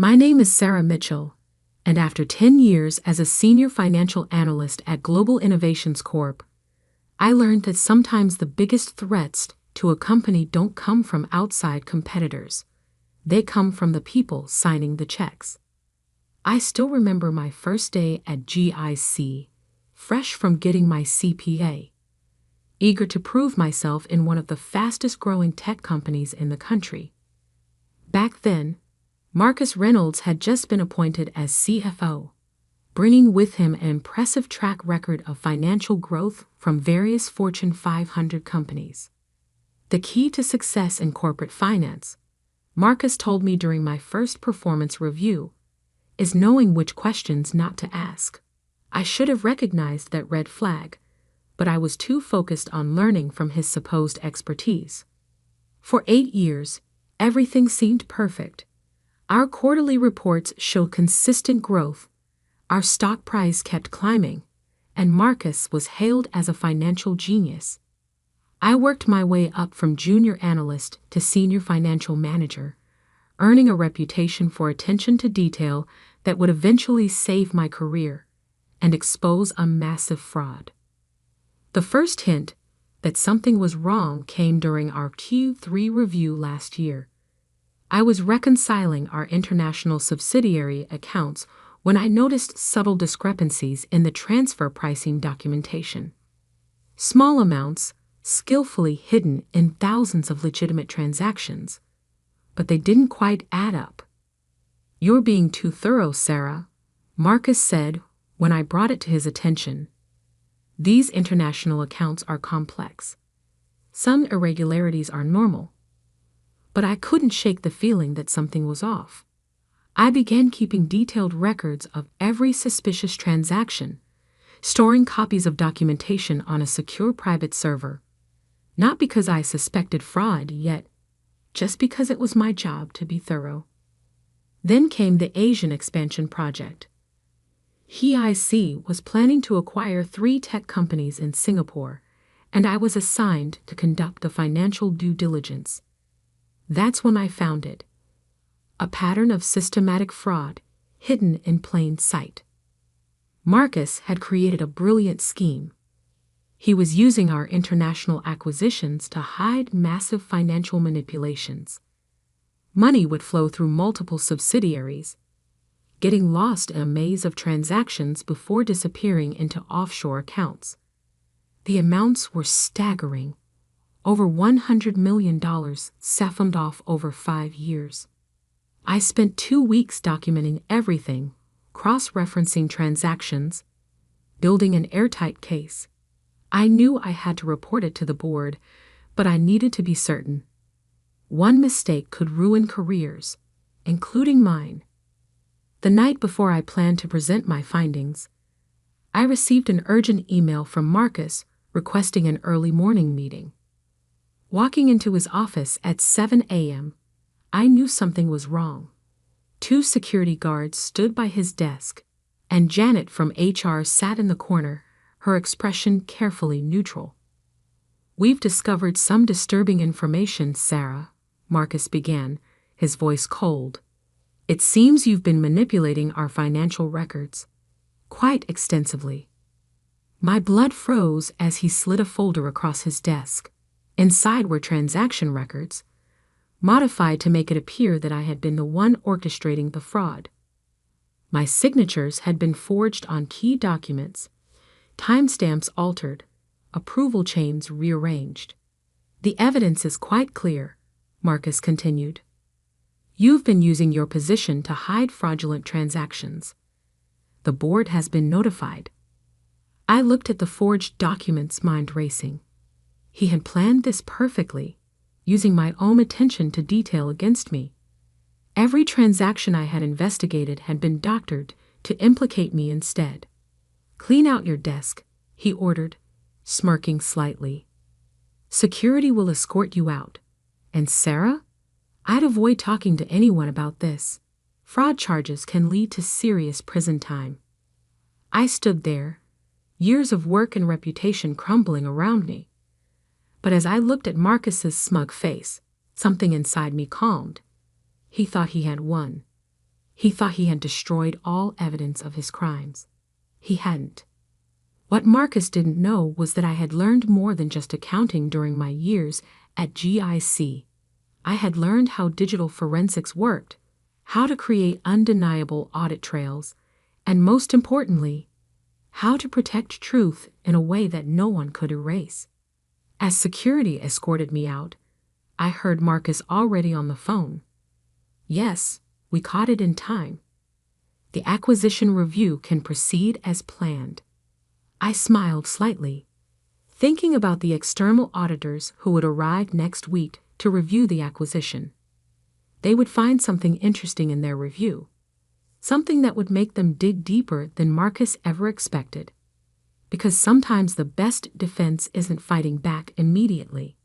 My name is Sarah Mitchell, and after 10 years as a senior financial analyst at Global Innovations Corp., I learned that sometimes the biggest threats to a company don't come from outside competitors. They come from the people signing the checks. I still remember my first day at GIC, fresh from getting my CPA, eager to prove myself in one of the fastest-growing tech companies in the country. Back then, Marcus Reynolds had just been appointed as CFO, bringing with him an impressive track record of financial growth from various Fortune 500 companies. The key to success in corporate finance, Marcus told me during my first performance review, is knowing which questions not to ask. I should have recognized that red flag, but I was too focused on learning from his supposed expertise. For 8 years, everything seemed perfect. Our quarterly reports showed consistent growth, our stock price kept climbing, and Marcus was hailed as a financial genius. I worked my way up from junior analyst to senior financial manager, earning a reputation for attention to detail that would eventually save my career and expose a massive fraud. The first hint that something was wrong came during our Q3 review last year. I was reconciling our international subsidiary accounts when I noticed subtle discrepancies in the transfer pricing documentation. Small amounts, skillfully hidden in thousands of legitimate transactions, but they didn't quite add up. "You're being too thorough, Sarah," Marcus said when I brought it to his attention. "These international accounts are complex. Some irregularities are normal." But I couldn't shake the feeling that something was off. I began keeping detailed records of every suspicious transaction, storing copies of documentation on a secure private server, not because I suspected fraud yet, just because it was my job to be thorough. Then came the Asian expansion project. GIC was planning to acquire 3 tech companies in Singapore, and I was assigned to conduct the financial due diligence. That's when I found it. A pattern of systematic fraud, hidden in plain sight. Marcus had created a brilliant scheme. He was using our international acquisitions to hide massive financial manipulations. Money would flow through multiple subsidiaries, getting lost in a maze of transactions before disappearing into offshore accounts. The amounts were staggering. Over $100 million siphoned off over 5 years. I spent 2 weeks documenting everything, cross-referencing transactions, building an airtight case. I knew I had to report it to the board, but I needed to be certain. One mistake could ruin careers, including mine. The night before I planned to present my findings, I received an urgent email from Marcus requesting an early morning meeting. Walking into his office at 7 a.m., I knew something was wrong. 2 security guards stood by his desk, and Janet from HR sat in the corner, her expression carefully neutral. "We've discovered some disturbing information, Sarah," Marcus began, his voice cold. "It seems you've been manipulating our financial records quite extensively." My blood froze as he slid a folder across his desk. Inside were transaction records, modified to make it appear that I had been the one orchestrating the fraud. My signatures had been forged on key documents, timestamps altered, approval chains rearranged. "The evidence is quite clear," Marcus continued. "You've been using your position to hide fraudulent transactions. The board has been notified." I looked at the forged documents, mind racing. He had planned this perfectly, using my own attention to detail against me. Every transaction I had investigated had been doctored to implicate me instead. "Clean out your desk," he ordered, smirking slightly. "Security will escort you out. And Sarah? I'd avoid talking to anyone about this. Fraud charges can lead to serious prison time." I stood there, years of work and reputation crumbling around me. But as I looked at Marcus's smug face, something inside me calmed. He thought he had won. He thought he had destroyed all evidence of his crimes. He hadn't. What Marcus didn't know was that I had learned more than just accounting during my years at GIC. I had learned how digital forensics worked, how to create undeniable audit trails, and most importantly, how to protect truth in a way that no one could erase. As security escorted me out, I heard Marcus already on the phone. Yes, we caught it in time. The acquisition review can proceed as planned. I smiled slightly, thinking about the external auditors who would arrive next week to review the acquisition. They would find something interesting in their review, something that would make them dig deeper than Marcus ever expected. Because sometimes the best defense isn't fighting back immediately.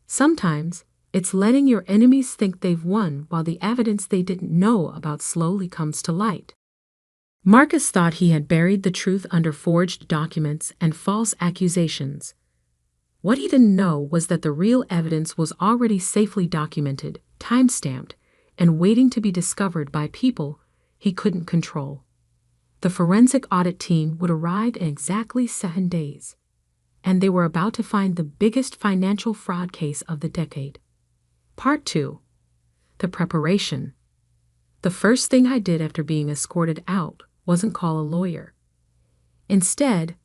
Sometimes it's letting your enemies think they've won while the evidence they didn't know about slowly comes to light. Marcus thought he had buried the truth under forged documents and false accusations. What he didn't know was that the real evidence was already safely documented, time-stamped, and waiting to be discovered by people he couldn't control. The forensic audit team would arrive in exactly 7 days, and they were about to find the biggest financial fraud case of the decade. Part 2. The preparation. The first thing I did after being escorted out wasn't call a lawyer. Instead,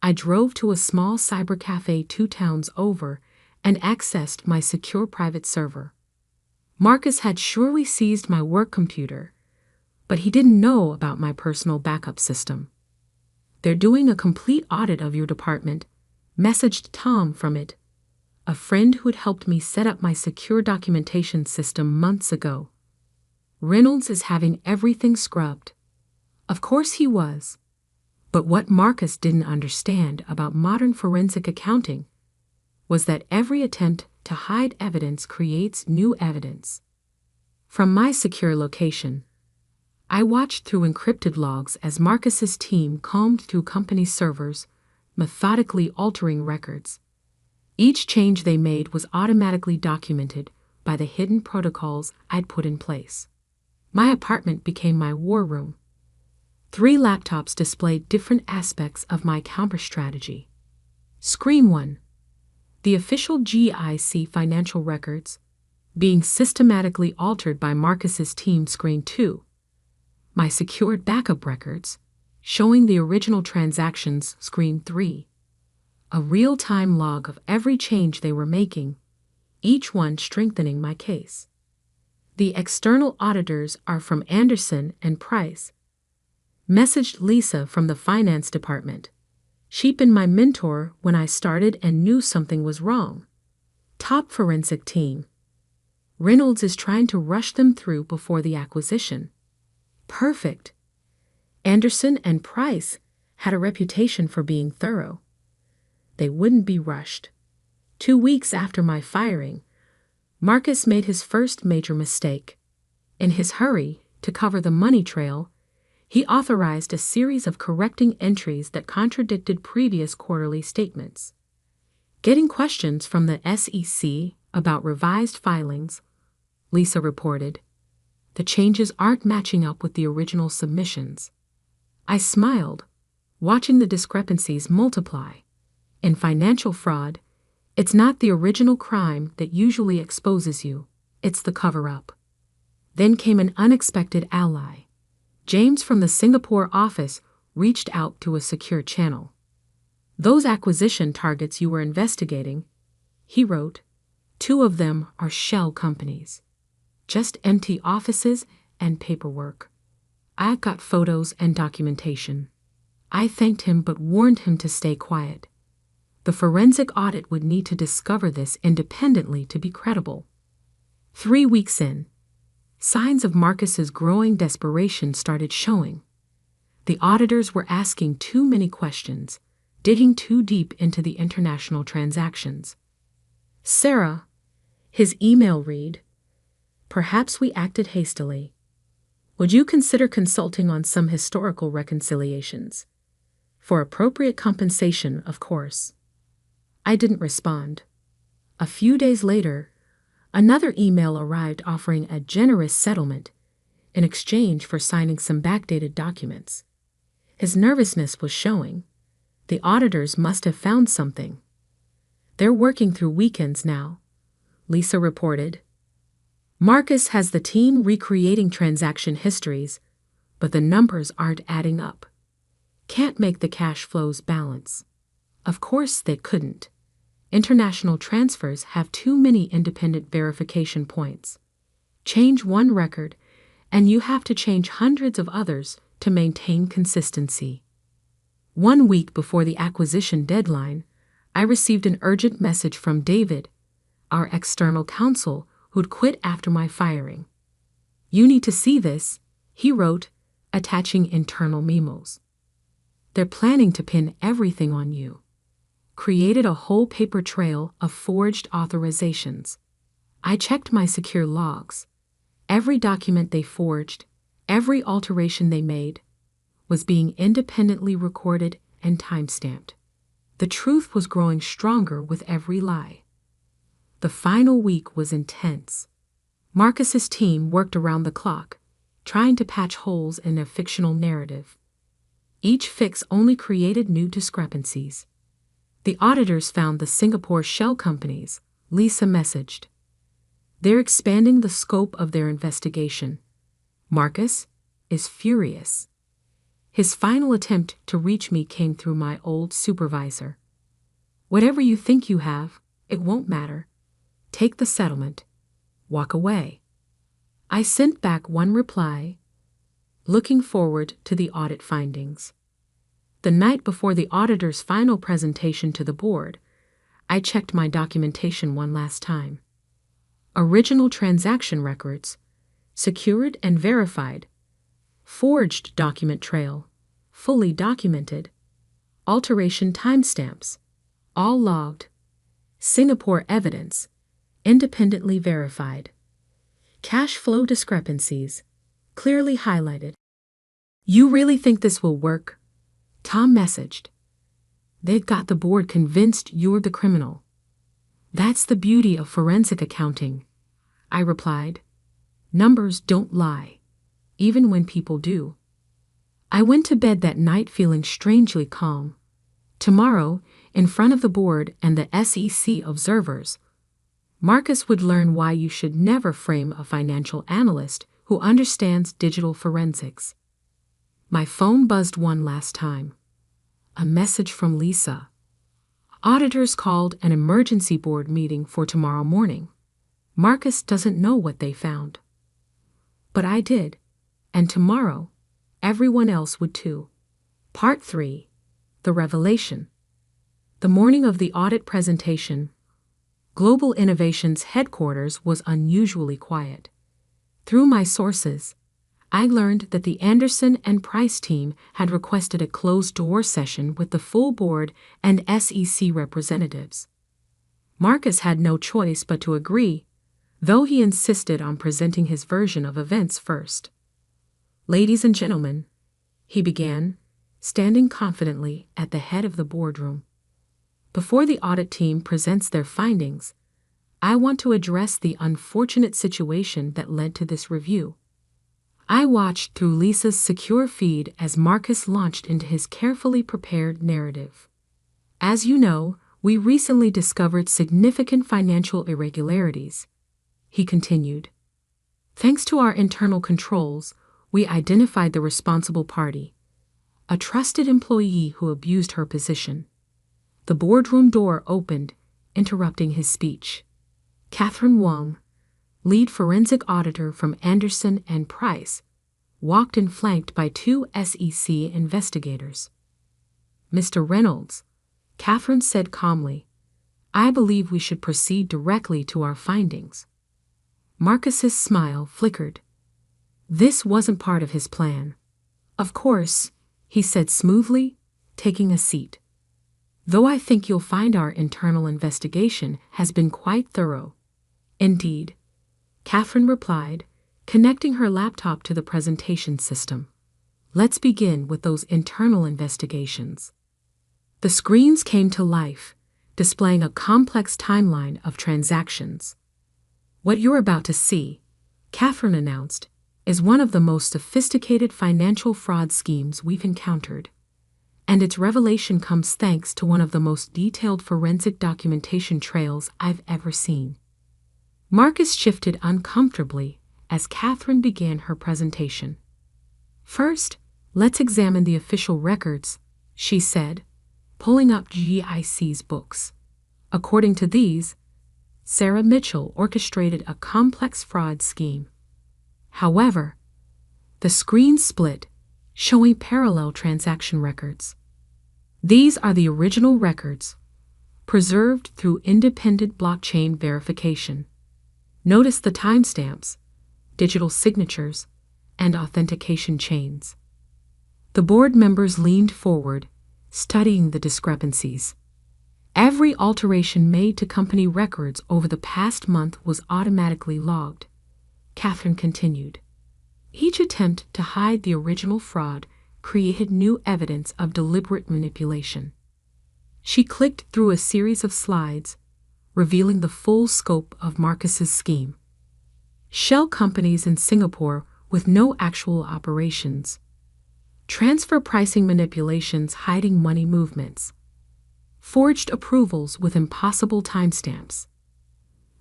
I drove to a small cyber cafe 2 towns over and accessed my secure private server. Marcus had surely seized my work computer, but he didn't know about my personal backup system. "They're doing a complete audit of your department," messaged Tom from it, a friend who'd helped me set up my secure documentation system months ago. "Reynolds is having everything scrubbed." Of course he was. But what Marcus didn't understand about modern forensic accounting was that every attempt to hide evidence creates new evidence. From my secure location, I watched through encrypted logs as Marcus's team combed through company servers, methodically altering records. Each change they made was automatically documented by the hidden protocols I'd put in place. My apartment became my war room. 3 laptops displayed different aspects of my counter strategy. Screen 1. The official GIC financial records, being systematically altered by Marcus's team. Screen 2. My secured backup records, showing the original transactions. Screen 3. A real-time log of every change they were making, each one strengthening my case. The external auditors are from Anderson and Price. Messaged Lisa from the finance department. She'd been my mentor when I started and knew something was wrong. Top forensic team. Reynolds is trying to rush them through before the acquisition. Perfect. Anderson and Price had a reputation for being thorough. They wouldn't be rushed. 2 weeks after my firing, Marcus made his first major mistake. In his hurry to cover the money trail, he authorized a series of correcting entries that contradicted previous quarterly statements. Getting questions from the SEC about revised filings, Lisa reported, "The changes aren't matching up with the original submissions." I smiled, watching the discrepancies multiply. In financial fraud, it's not the original crime that usually exposes you, it's the cover-up. Then came an unexpected ally. James from the Singapore office reached out to a secure channel. "Those acquisition targets you were investigating," he wrote, "2 of them are shell companies. Just empty offices and paperwork. I've got photos and documentation." I thanked him but warned him to stay quiet. The forensic audit would need to discover this independently to be credible. 3 weeks in, signs of Marcus's growing desperation started showing. The auditors were asking too many questions, digging too deep into the international transactions. "Sarah," his email read, "perhaps we acted hastily. Would you consider consulting on some historical reconciliations? For appropriate compensation, of course." I didn't respond. A few days later, another email arrived offering a generous settlement, in exchange for signing some backdated documents. His nervousness was showing. The auditors must have found something. They're working through weekends now, Lisa reported. Marcus has the team recreating transaction histories, but the numbers aren't adding up. Can't make the cash flows balance. Of course they couldn't. International transfers have too many independent verification points. Change one record, and you have to change hundreds of others to maintain consistency. 1 week before the acquisition deadline, I received an urgent message from David, our external counsel, who'd quit after my firing. "You need to see this," he wrote, attaching internal memos. "They're planning to pin everything on you." Created a whole paper trail of forged authorizations. I checked my secure logs. Every document they forged, every alteration they made, was being independently recorded and timestamped. The truth was growing stronger with every lie. The final week was intense. Marcus's team worked around the clock, trying to patch holes in a fictional narrative. Each fix only created new discrepancies. The auditors found the Singapore shell companies, Lisa messaged. They're expanding the scope of their investigation. Marcus is furious. His final attempt to reach me came through my old supervisor. "Whatever you think you have, it won't matter. Take the settlement. Walk away." I sent back one reply, looking forward to the audit findings. The night before the auditor's final presentation to the board, I checked my documentation one last time. Original transaction records, secured and verified. Forged document trail, fully documented. Alteration timestamps, all logged. Singapore evidence, independently verified. Cash flow discrepancies, clearly highlighted. "You really think this will work?" Tom messaged. "They've got the board convinced you're the criminal." "That's the beauty of forensic accounting," I replied. "Numbers don't lie, even when people do." I went to bed that night feeling strangely calm. Tomorrow, in front of the board and the SEC observers, Marcus would learn why you should never frame a financial analyst who understands digital forensics. My phone buzzed one last time. A message from Lisa. Auditors called an emergency board meeting for tomorrow morning. Marcus doesn't know what they found. But I did, and tomorrow, everyone else would too. Part 3. The Revelation. The morning of the audit presentation, Global Innovation's headquarters was unusually quiet. Through my sources, I learned that the Anderson and Price team had requested a closed-door session with the full board and SEC representatives. Marcus had no choice but to agree, though he insisted on presenting his version of events first. "Ladies and gentlemen," he began, standing confidently at the head of the boardroom. "Before the audit team presents their findings, I want to address the unfortunate situation that led to this review." I watched through Lisa's secure feed as Marcus launched into his carefully prepared narrative. "As you know, we recently discovered significant financial irregularities," he continued. "Thanks to our internal controls, we identified the responsible party, a trusted employee who abused her position." The boardroom door opened, interrupting his speech. Catherine Wong, lead forensic auditor from Anderson and Price, walked in flanked by 2 SEC investigators. "Mr. Reynolds," Catherine said calmly, "I believe we should proceed directly to our findings." Marcus's smile flickered. This wasn't part of his plan. "Of course," he said smoothly, taking a seat. "Though I think you'll find our internal investigation has been quite thorough." "Indeed," Catherine replied, connecting her laptop to the presentation system. "Let's begin with those internal investigations." The screens came to life, displaying a complex timeline of transactions. "What you're about to see," Catherine announced, is one of the most sophisticated financial fraud schemes we've encountered, and its revelation comes thanks to one of the most detailed forensic documentation trails I've ever seen. Marcus shifted uncomfortably as Catherine began her presentation. First, let's examine the official records, she said, pulling up GIC's books. According to these, Sarah Mitchell orchestrated a complex fraud scheme. However, the screen split, showing parallel transaction records. These are the original records, preserved through independent blockchain verification. Notice the timestamps, digital signatures, and authentication chains. The board members leaned forward, studying the discrepancies. Every alteration made to company records over the past month was automatically logged. Catherine continued. Each attempt to hide the original fraud created new evidence of deliberate manipulation. She clicked through a series of slides, revealing the full scope of Marcus's scheme. Shell companies in Singapore with no actual operations. Transfer pricing manipulations hiding money movements. Forged approvals with impossible timestamps.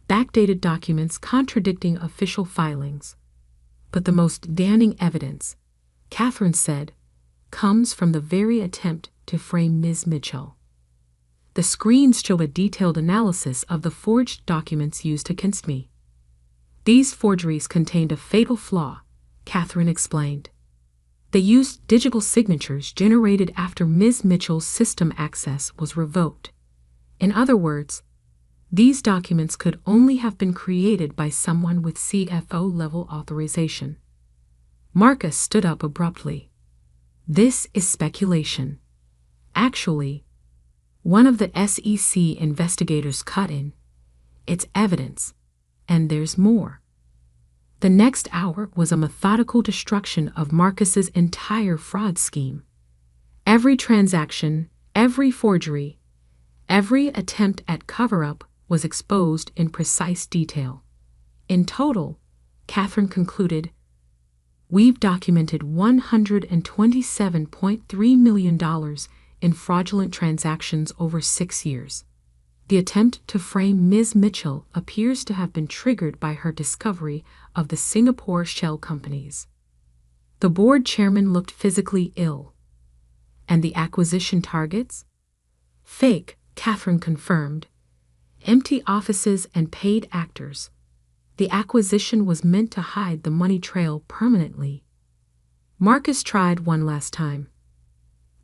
Backdated documents contradicting official filings. But the most damning evidence, Catherine said, comes from the very attempt to frame Ms. Mitchell. The screens show a detailed analysis of the forged documents used against me. These forgeries contained a fatal flaw, Catherine explained. They used digital signatures generated after Ms. Mitchell's system access was revoked. In other words, these documents could only have been created by someone with CFO-level authorization. Marcus stood up abruptly. This is speculation. Actually, one of the SEC investigators cut in. It's evidence, and there's more. The next hour was a methodical destruction of Marcus's entire fraud scheme. Every transaction, every forgery, every attempt at cover-up was exposed in precise detail. In total, Catherine concluded, we've documented $127.3 million in fraudulent transactions over 6 years. The attempt to frame Ms. Mitchell appears to have been triggered by her discovery of the Singapore shell companies. The board chairman looked physically ill. And the acquisition targets? Fake, Catherine confirmed. Empty offices and paid actors. The acquisition was meant to hide the money trail permanently. Marcus tried one last time.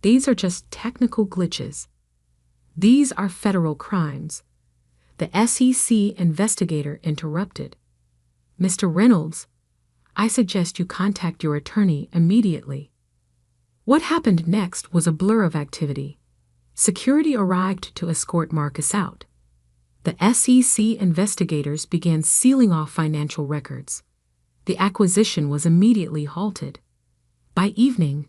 These are just technical glitches. These are federal crimes. The SEC investigator interrupted. Mr. Reynolds, I suggest you contact your attorney immediately. What happened next was a blur of activity. Security arrived to escort Marcus out. The SEC investigators began sealing off financial records. The acquisition was immediately halted. By evening,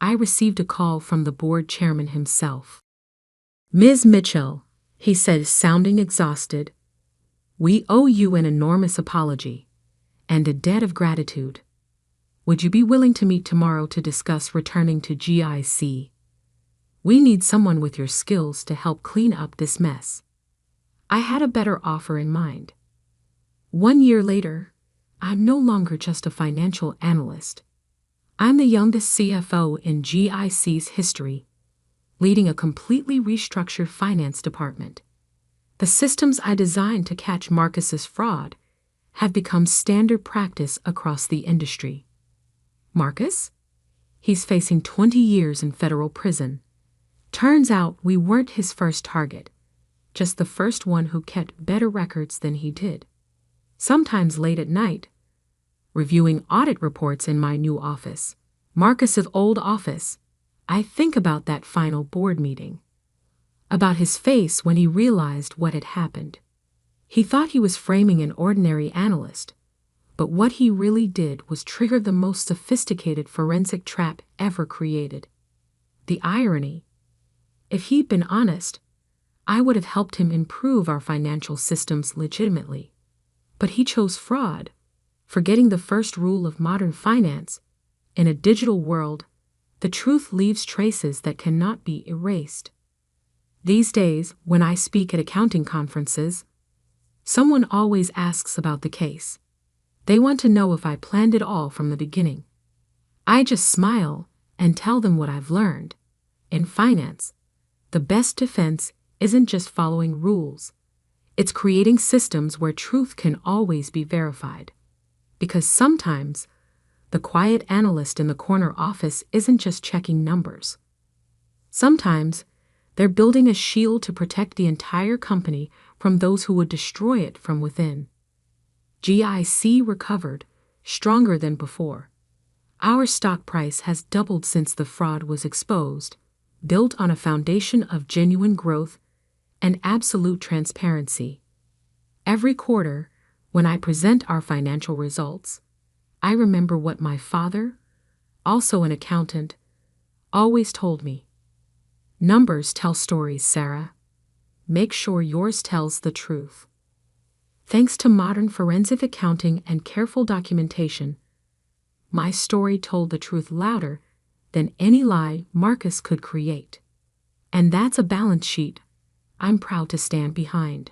I received a call from the board chairman himself. Ms. Mitchell, he said, sounding exhausted, we owe you an enormous apology and a debt of gratitude. Would you be willing to meet tomorrow to discuss returning to GIC? We need someone with your skills to help clean up this mess. I had a better offer in mind. 1 year later, I'm no longer just a financial analyst. I'm the youngest CFO in GIC's history, leading a completely restructured finance department. The systems I designed to catch Marcus's fraud have become standard practice across the industry. Marcus? He's facing 20 years in federal prison. Turns out we weren't his first target, just the first one who kept better records than he did. Sometimes late at night, reviewing audit reports in my new office, Marcus's old office, I think about that final board meeting, about his face when he realized what had happened. He thought he was framing an ordinary analyst, but what he really did was trigger the most sophisticated forensic trap ever created. The irony, if he'd been honest, I would have helped him improve our financial systems legitimately. But he chose fraud, Forgetting the first rule of modern finance, in a digital world, the truth leaves traces that cannot be erased. These days, when I speak at accounting conferences, someone always asks about the case. They want to know if I planned it all from the beginning. I just smile and tell them what I've learned. In finance, the best defense isn't just following rules. It's creating systems where truth can always be verified. Because sometimes, the quiet analyst in the corner office isn't just checking numbers. Sometimes, they're building a shield to protect the entire company from those who would destroy it from within. GIC recovered, stronger than before. Our stock price has doubled since the fraud was exposed, built on a foundation of genuine growth and absolute transparency. Every quarter, when I present our financial results, I remember what my father, also an accountant, always told me. Numbers tell stories, Sarah. Make sure yours tells the truth. Thanks to modern forensic accounting and careful documentation, my story told the truth louder than any lie Marcus could create. And that's a balance sheet I'm proud to stand behind.